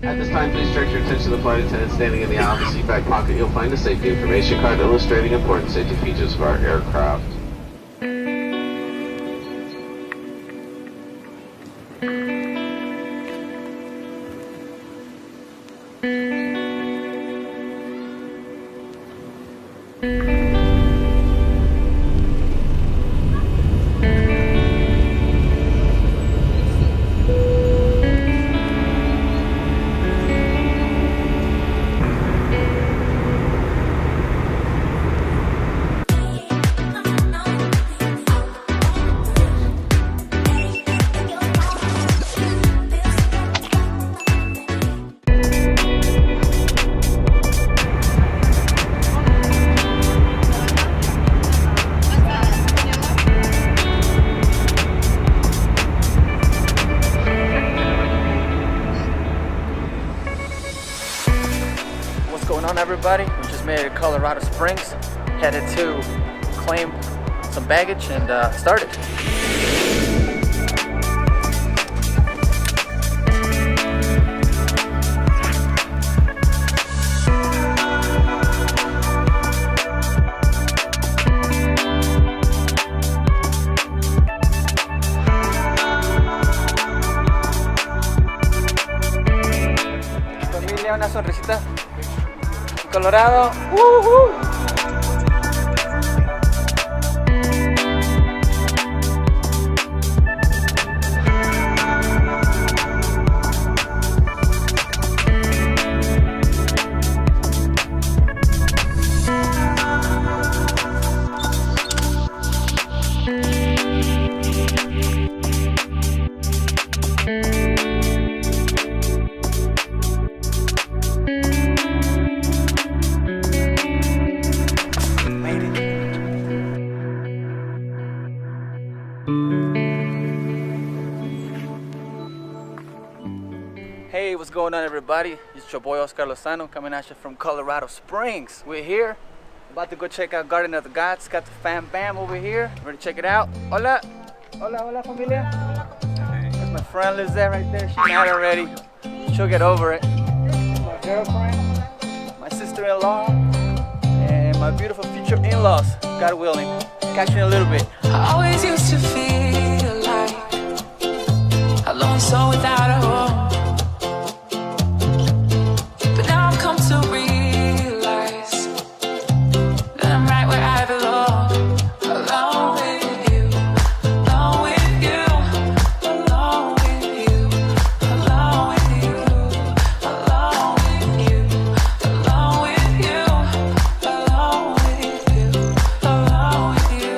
At this time, please direct your attention to the flight attendant standing in the aisle of the seat back pocket. You'll find a safety information card illustrating important safety features of our aircraft. What's going on, everybody? We just made it to Colorado Springs, headed to claim some baggage and started. Familia, una sonrisita. Colorado. ¡Woohoo! Hey, what's going on, everybody? It's your boy OLozano coming at you from Colorado Springs. We're here, about to go check out Garden of the Gods. Got the fam bam over here. Ready to check it out? Hola, hola, hola, familia. There's my friend lives there right there. She's mad already. She'll get over it. My girlfriend, my sister-in-law, and my beautiful future in-laws. God willing. Catch you in a little bit. I always used to feel like a lone soul without a home. But now I've come to realize that I'm right where I belong. Alone with you, alone with you, alone with you, alone with you, alone with you, alone with you, alone with you, alone with you.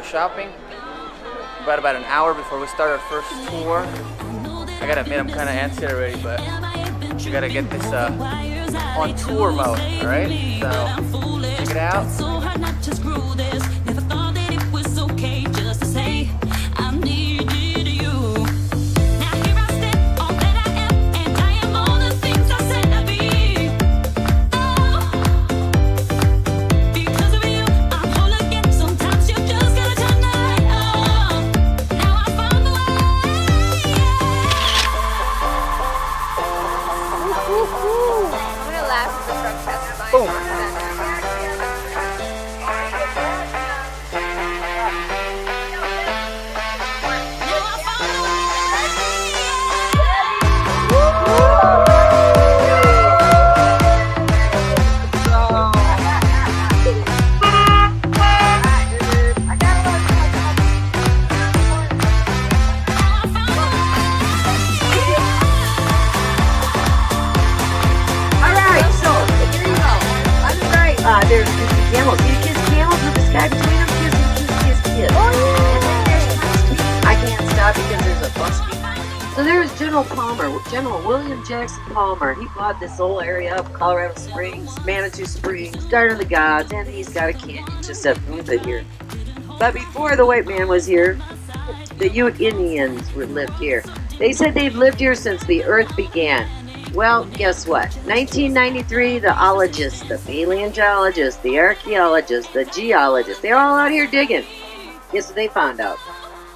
shopping. About an hour before we start our first tour. I gotta admit, I'm kind of antsy already, but we gotta get this on tour mode, alright? So, check it out. Boom. There's camels. You kiss camels with the sky between them. Kiss. Oh, yeah. I can't stop because there's a bus behind. So there's General Palmer, General William Jackson Palmer. He bought this whole area up, Colorado Springs, Manitou Springs, Garden of the Gods, and he's got a canyon just up north of here. But before the white man was here, the Ute Indians lived here. They said they've lived here since the earth began. Well, guess what? 1993, the ologists, the paleontologists, the archaeologists, the geologists, they're all out here digging. Guess what they found out?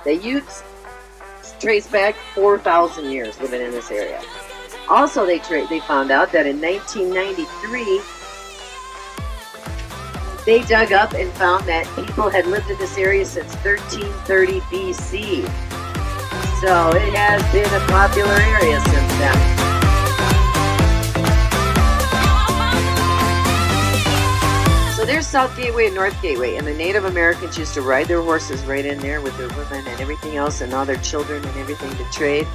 The Utes trace back 4,000 years living in this area. Also, they found out that in 1993, they dug up and found that people had lived in this area since 1330 BC. So it has been a popular area since then. So there's South Gateway and North Gateway, and the Native Americans used to ride their horses right in there with their women and everything else and all their children and everything to trade.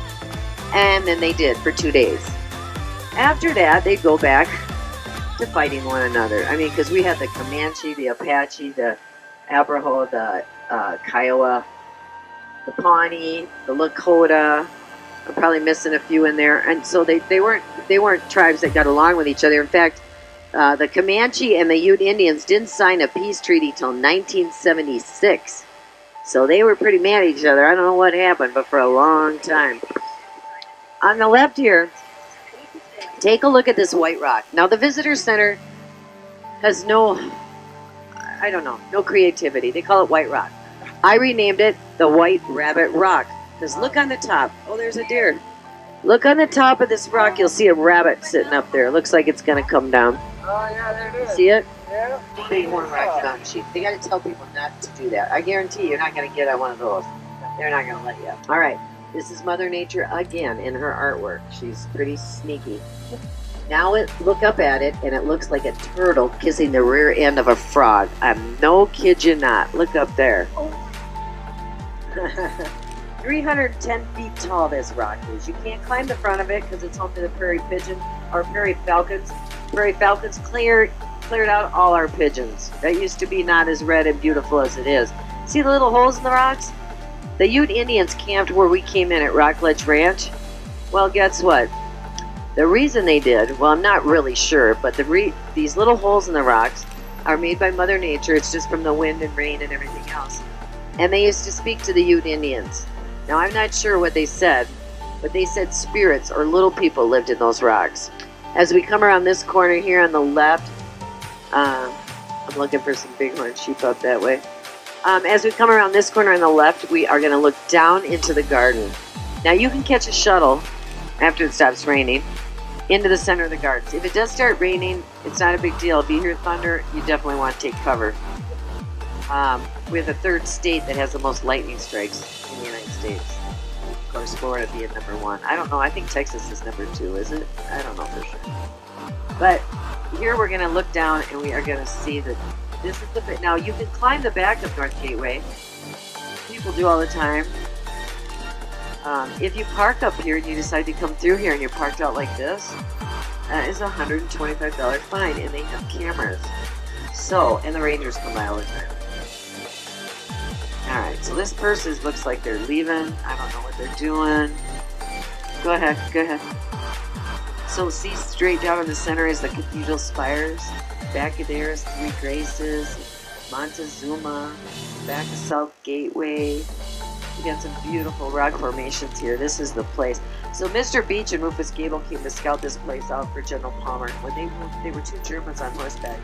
And then they did for 2 days. After that, they'd go back to fighting one another. I mean, because we had the Comanche, the Apache, the Abraho, the Kiowa, the Pawnee, the Lakota. I'm probably missing a few in there. And so they weren't tribes that got along with each other. In fact, the Comanche and the Ute Indians didn't sign a peace treaty till 1976. So they were pretty mad at each other. I don't know what happened, but for a long time. On the left here, take a look at this white rock. Now the visitor center has no creativity. They call it white rock. I renamed it the White Rabbit Rock. Because look on the top. Oh, there's a deer. Look on the top of this rock. You'll see a rabbit sitting up there. It looks like it's going to come down. Oh, yeah, there it is. See it? Yeah. Bighorn rock mountain sheep. They got to tell people not to do that. I guarantee you're not going to get on one of those. They're not going to let you. All right. This is Mother Nature again in her artwork. She's pretty sneaky. Now look up at it, and it looks like a turtle kissing the rear end of a frog. I'm no kid you not. Look up there. 310 feet tall this rock is. You can't climb the front of it because it's home to the prairie pigeon or prairie falcons. Prairie falcons cleared out all our pigeons. That used to be not as red and beautiful as it is. See the little holes in the rocks? The Ute Indians camped where we came in at Rockledge Ranch. Well, guess what? The reason they did, well, I'm not really sure, but these little holes in the rocks are made by Mother Nature. It's just from the wind and rain and everything else. And they used to speak to the Ute Indians. Now, I'm not sure what they said, but they said spirits or little people lived in those rocks. As we come around this corner here on the left, I'm looking for some bighorn sheep up that way. As we come around this corner on the left, we are going to look down into the garden. Now, you can catch a shuttle after it stops raining into the center of the gardens. If it does start raining, it's not a big deal. If you hear thunder, you definitely want to take cover. We're the third state that has the most lightning strikes in the United States. Of course, Florida being number 1. I don't know. I think Texas is number 2, is it? I don't know for sure. But here we're going to look down and we are going to see that this is the bit. Now, you can climb the back of North Gateway. People do all the time. If you park up here and you decide to come through here and you're parked out like this, that is a $125 fine, and they have cameras. So, and the rangers come by all the time. Alright, so this person looks like they're leaving. I don't know what they're doing. Go ahead, go ahead. So see straight down in the center is the cathedral spires. Back of there is Three Graces, Montezuma, back of South Gateway. We got some beautiful rock formations here. This is the place. So Mr. Beach and Rufus Gable came to scout this place out for General Palmer. When they moved, they were two Germans on horseback.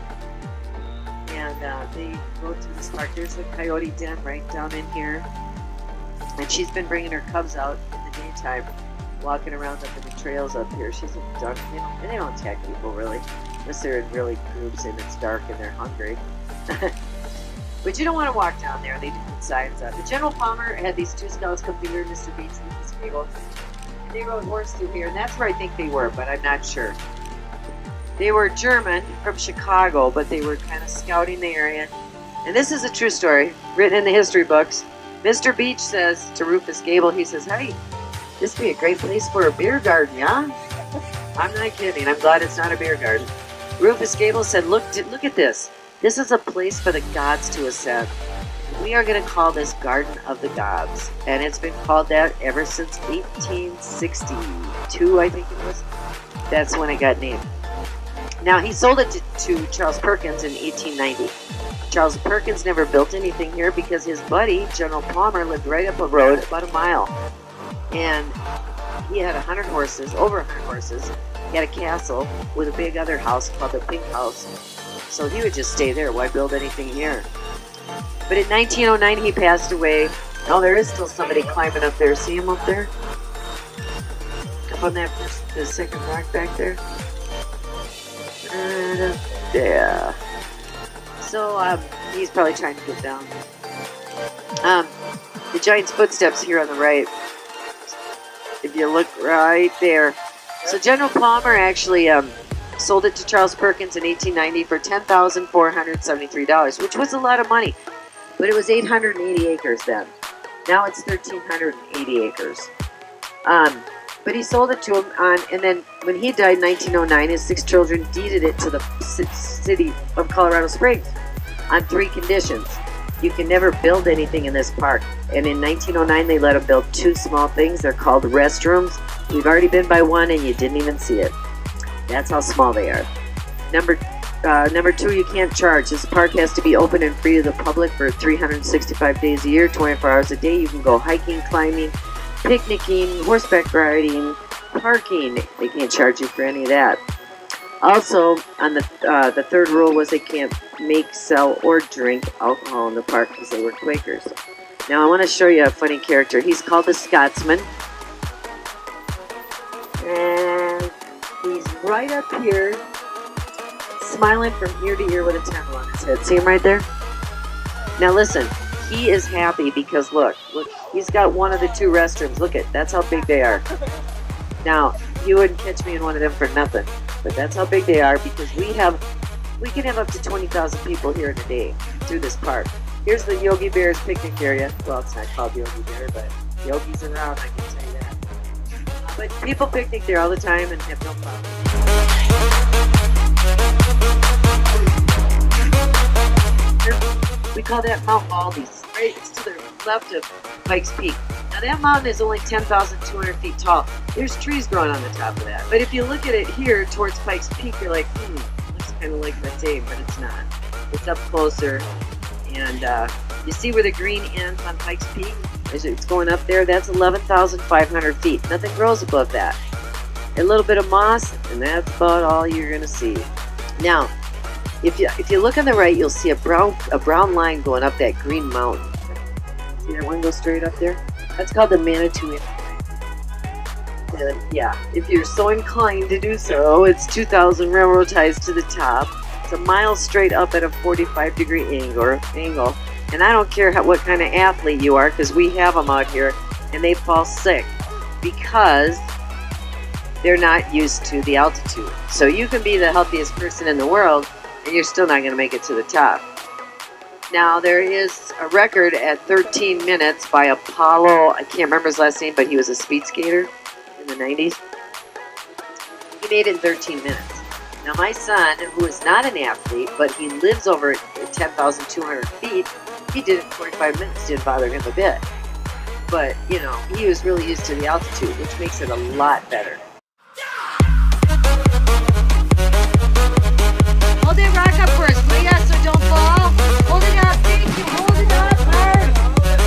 And they rode through this park. There's the coyote den right down in here. And she's been bringing her cubs out in the daytime, walking around up in the trails up here. She's a dark, and they don't attack people really, unless they're in really groups and it's dark and they're hungry. But you don't want to walk down there. They do put signs up. The General Palmer had these two scouts come through here, Mr. Beach and Mrs. Gable. And they rode horse through here, and that's where I think they were, but I'm not sure. They were German from Chicago, but they were kind of scouting the area. And this is a true story, written in the history books. Mr. Beach says to Rufus Gable, he says, "Hey, this would be a great place for a beer garden, yeah?" I'm not kidding. I'm glad it's not a beer garden. Rufus Gable said, look at this. This is a place for the gods to ascend. We are going to call this Garden of the Gods. And it's been called that ever since 1862, I think it was. That's when it got named. Now, he sold it to Charles Perkins in 1890. Charles Perkins never built anything here because his buddy, General Palmer, lived right up a road about a mile. And he had 100 horses, over 100 horses. He had a castle with a big other house called the Pink House. So he would just stay there. Why build anything here? But in 1909, he passed away. Oh, there is still somebody climbing up there. See him up there? Up on that the second rock back there? Right up there. So he's probably trying to get down. The giant's footsteps here on the right. If you look right there. So General Palmer actually sold it to Charles Perkins in 1890 for $10,473, which was a lot of money. But it was 880 acres then. Now it's 1,380 acres. But he sold it to him and then when he died in 1909, his 6 children deeded it to the city of Colorado Springs on 3 conditions. You can never build anything in this park. And in 1909, they let him build 2 small things. They're called restrooms. We've already been by one and you didn't even see it. That's how small they are. Number 2, you can't charge. This park has to be open and free to the public for 365 days a year, 24 hours a day. You can go hiking, climbing, picnicking, horseback riding, parking. They can't charge you for any of that. Also, on the 3rd rule was they can't make, sell, or drink alcohol in the park because they were Quakers. Now I want to show you a funny character. He's called the Scotsman. And he's right up here, smiling from ear to ear with a towel on his head. See him right there? Now listen, he is happy because look, he's got one of the 2 restrooms. Look at, that's how big they are. Now, you wouldn't catch me in one of them for nothing, but that's how big they are because we can have up to 20,000 people here in a day through this park. Here's the Yogi Bear's picnic area. Well, it's not called Yogi Bear, but Yogi's around, I can tell you that. But people picnic there all the time and have no problem. We call that Mount Baldy's. Right? It's to the left of Pikes Peak. Now that mountain is only 10,200 feet tall. There's trees growing on the top of that. But if you look at it here towards Pikes Peak, you're like, looks kind of like the same, but it's not. It's up closer. And you see where the green ends on Pikes Peak? It's going up there. That's 11,500 feet. Nothing grows above that. A little bit of moss, and that's about all you're going to see. Now, if you look on the right, you'll see a brown line going up that green mountain. See that one go straight up there? That's called the Manitou. And yeah, if you're so inclined to do so, it's 2,000 railroad ties to the top. It's a mile straight up at a 45-degree angle. And I don't care what kind of athlete you are, because we have them out here, and they fall sick because they're not used to the altitude. So you can be the healthiest person in the world, and you're still not going to make it to the top. Now, there is a record at 13 minutes by Apollo. I can't remember his last name, but he was a speed skater in the 90s. He made it in 13 minutes. Now, my son, who is not an athlete, but he lives over at 10,200 feet, He did it in 45 minutes, didn't bother him a bit. But, you know, he was really used to the altitude, which makes it a lot better. Hold that rock up for us, will ya, so don't fall. Hold it up, thank you. Hold it up, hard.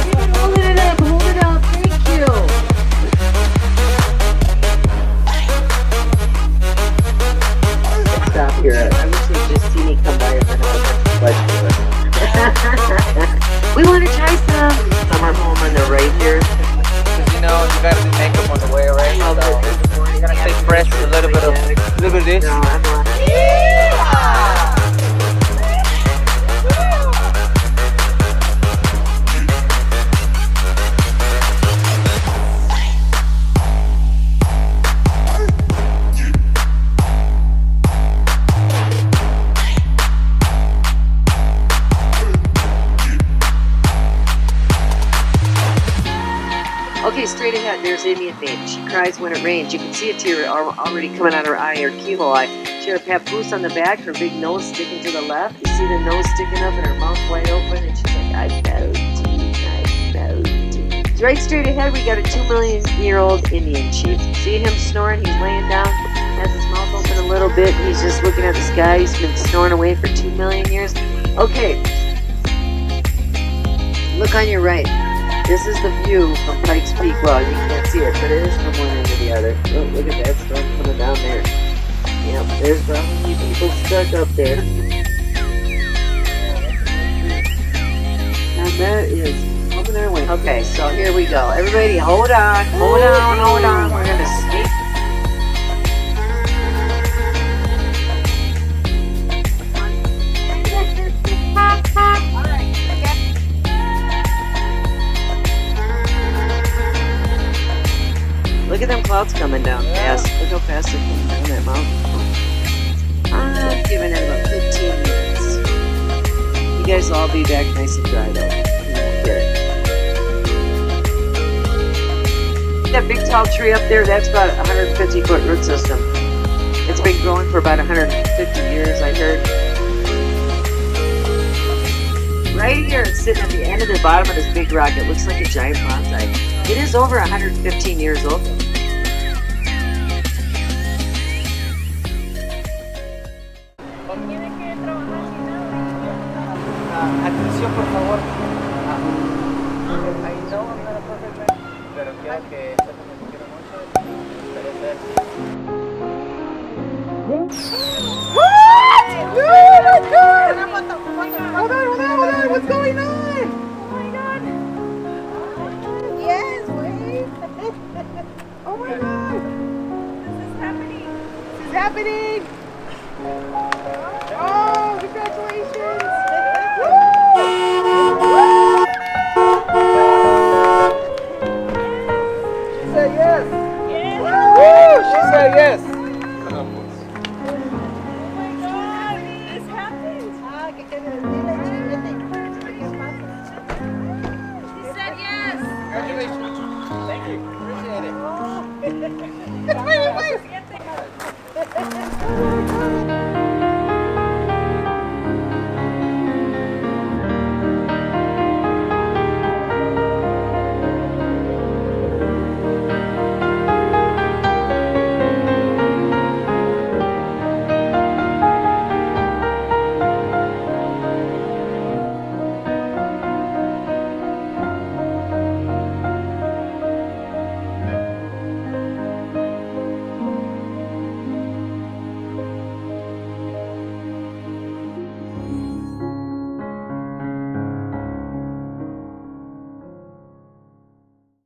Keep it holding it up, hold it up, thank you. Stop here. I wish they'd just see me come by and then we want to try some. Summer home and they're right here. Because you know, you gotta do makeup on the way, right? So you gotta stay fresh with a little bit of this. No, I'm not. Okay, straight ahead, there's Indian maiden. She cries when it rains. You can see a tear already coming out of her eye, her keyhole eye. She had her papoose on the back, her big nose sticking to the left. You see the nose sticking up and her mouth wide open, and she's like, I fell deep, I fell deep. Right straight ahead, we got a 2 million year old Indian chief. See him snoring? He's laying down, has his mouth open a little bit, and he's just looking at the sky. He's been snoring away for 2 million years. Okay, look on your right. This is the view from Pikes Peak. Well, you can't see it, but it is from one end to the other. Oh, look at that storm coming down there. Yep, there's probably people stuck up there. And that is coming our way. Okay, so here we go. Everybody, hold on, hold on, hold on. We're going to sneak. Look at them clouds coming down fast. Look how fast they're coming down that mountain. I'm giving it about 15 minutes. You guys will all be back nice and dry though. You won't get it. That big tall tree up there, that's about a 150-foot root system. It's been growing for about 150 years, I heard. Right here, it's sitting at the end of the bottom of this big rock. It looks like a giant bonsai. It is over 115 years old. Atención, por favor. Ahí no, pero quiero que sepan que quiero mucho. What? Dude, that's good! Hold on, what's going on? Oh my god. Yes, wait. Oh my god. This is happening. This is happening. Oh, congratulations. She said yes. Yes. Woo, she said yes. Congratulations. Thank you. Appreciate it.